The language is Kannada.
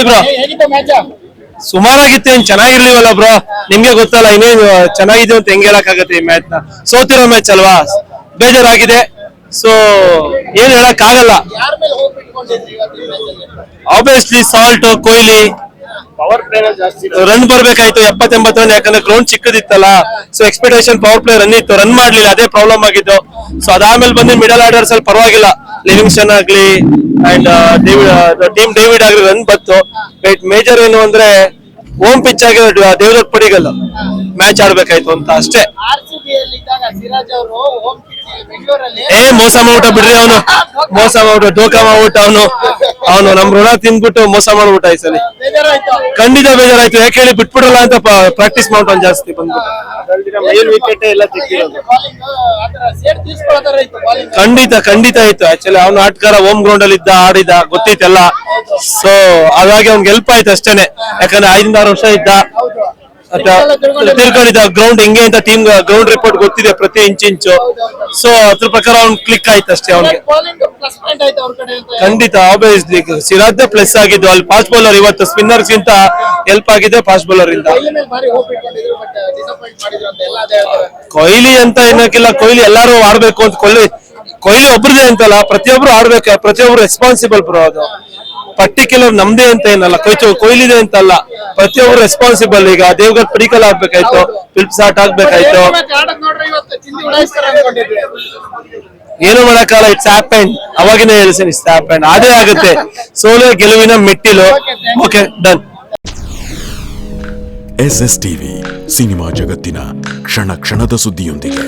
ಬ್ರೋ ಸುಮಾರಾಗಿತ್ತು, ಏನ್ ಚೆನ್ನಾಗಿರ್ಲಿವಲ್ಲ ಬ್ರೋ. ನಿಮ್ಗೆ ಗೊತ್ತಲ್ಲ, ಇನ್ನೇನು ಚೆನ್ನಾಗಿದೆ ಅಂತ ಹೆಂಗ್ ಹೇಳಕ್ಕಾಗತ್ತೆ ಈ ಮ್ಯಾಚ್ ನ. ಸೋತಿರೋ ಮ್ಯಾಚ್ ಅಲ್ವಾ, ಬೇಜಾರಾಗಿದೆ. ಸೊ ಏನ್ ಹೇಳಕ್ ಆಗಲ್ಲ. Obviously Salt, Kohli power play ಜಾಸ್ತಿ ರನ್ ಬರ್ಬೇಕಾಯ್ತು 70-80 ರನ್, ಯಾಕಂದ್ರೆ ಗ್ರೌಂಡ್ ಚಿಕ್ಕದಿತ್ತಲ್ಲ. So expectation power play run ಇತ್ತು, ರನ್ ಮಾಡ್ಲಿಲ್ಲ, ಅದೇ ಪ್ರಾಬ್ಲಮ್ ಆಗಿದ್ದು. ಸೊ ಅದಾದ್ಮೇಲೆ ಬಂದು ಮಿಡಲ್ ಆರ್ಡರ್ಸ್ ಅಲ್ಲಿ ಪರವಾಗಿಲ್ಲ, ಲಿವಿಂಗ್ಸ್ಟನ್ ಆಗ್ಲಿ ಅಂಡ್ ಟೀಮ್ ಡೇವಿಡ್ ಆಗ್ಲಿ ರನ್ ಬತ್ತು. ಬಟ್ ಮೇಜರ್ ಏನು ಅಂದ್ರೆ ಹೋಮ್ ಪಿಚ್ ಆಗಿ ದೇವದತ್ ಪಡಿಗಲ್ಲ ಮ್ಯಾಚ್ ಆಡ್ಬೇಕಾಯ್ತು ಅಂತ ಅಷ್ಟೇ. ಮೋಸ ಮಾಡ್ಬಿಟ್ಟ ಬಿಡ್ರಿ, ಅವನು ಮೋಸ ಮಾಡ್ಬಿಟ್ಟು ಡೋಕಾ ಮಾಡ್ಬಿಟ್ಟು ಅವನು ನಮ್ ಋಣ ತಿಂದ್ಬಿಟ್ಟು ಮೋಸ ಮಾಡ್ಬಿಟ್ಟ ಈ ಸಲ. ಖಂಡಿತ ಬೇಜಾರಾಯ್ತು, ಯಾಕೆ ಹೇಳಿ ಬಿಟ್ಬಿಡಲ್ಲ ಅಂತ ಪ್ರಾಕ್ಟೀಸ್ ಮಾಡ್ತಾನೆ ಜಾಸ್ತಿ ಬಂದ್ಬಿಟ್ಟು. ಮೇಲ್ ವಿಕೆಟ್ ಎಲ್ಲ ತೆಗ್ದಿರೋದು ಖಂಡಿತ ಇತ್ತು. ಆಕ್ಚುಲಿ ಅವ್ನು ಆಟಗಾರ ಹೋಮ್ ಗ್ರೌಂಡ್ ಅಲ್ಲಿ ಇದ್ದ, ಆಡಿದ, ಗೊತ್ತಿತ್ತಲ್ಲ. ಸೊ ಹಾಗಾಗಿ ಅವ್ನಿಗೆ ಹೆಲ್ಪ್ ಆಯ್ತು ಅಷ್ಟೇನೆ, ಯಾಕಂದ್ರೆ 5-6 ವರ್ಷ ಇದ್ದ, ತಿಳ್ಕೊಂಡಿದ್ದ ಗ್ರೌಂಡ್ ಹೆಂಗೆ ಅಂತ. ಟೀಮ್ ಗ್ರೌಂಡ್ ರಿಪೋರ್ಟ್ ಗೊತ್ತಿದೆ ಪ್ರತಿ ಇಂಚು. ಸೊ ಅದ್ರ ಪ್ರಕಾರ ಅವ್ನ್ ಕ್ಲಿಕ್ ಆಯ್ತು ಅಷ್ಟೇ ಅವ್ನಿಗೆ. ಖಂಡಿತ ಆಬ್ವಿಯಸ್ಲಿ ಸಿರಾಜ್ ಪ್ಲಸ್ ಆಗಿದ್ದು ಅಲ್ಲಿ. ಫಾಸ್ಟ್ ಬೌಲರ್ ಇವತ್ತು ಸ್ಪಿನ್ನರ್ಸ್ ಗಿಂತ ಹೆಲ್ಪ್ ಆಗಿದೆ ಫಾಸ್ಟ್ ಬೌಲರ್ ಇಂದ. ಕೊಹ್ಲಿ ಅಂತ ಏನಕ್ಕಿಲ್ಲ, ಕೊಹ್ಲಿ ಎಲ್ಲಾರು ಆಡ್ಬೇಕು ಅಂತ. ಕೊಹ್ಲಿ ಒಬ್ರದೇ ಅಂತಲ್ಲ, ಪ್ರತಿಯೊಬ್ರು ಆಡ್ಬೇಕು, ಪ್ರತಿಯೊಬ್ರು ರೆಸ್ಪಾನ್ಸಿಬಲ್ ಬ್ರೋ. ಅದು ಪರ್ಟಿಕ್ಯುಲರ್ ನಮ್ದೇ ಅಂತ ಏನಲ್ಲ, ಕೊಹ್ಲಿದೆ ಅಂತಲ್ಲ, ಪ್ರತಿಯೊಬ್ರು ರೆಸ್ಪಾನ್ಸಿಬಲ್. ಈಗ ದೇವಗಢ ಪಡಿಕಲ್ ಆಗ್ಬೇಕಾಯ್ತು, ಫಿಲ್ಪ್ ಸಾಟ್ ಆಗ್ಬೇಕಾಯ್ತು, ಏನು ಮಾಡಕ್ಕಾಗಲ್ಲ. ಇಟ್ಸ್ ಹ್ಯಾಪೆಂಡ್, ಅವಾಗಿನ ಹೇಳ್ತೀನಿ, ಇಟ್ಸ್ ಹ್ಯಾಪೆಂಡ್, ಅದೇ ಆಗುತ್ತೆ. ಸೋಲು ಗೆಲುವಿನ ಮೆಟ್ಟಿಲು. Okay done. SS TV cinema ಜಗತ್ತಿನ ಕ್ಷಣ ಕ್ಷಣದ ಸುದ್ದಿಯೊಂದಿಗೆ.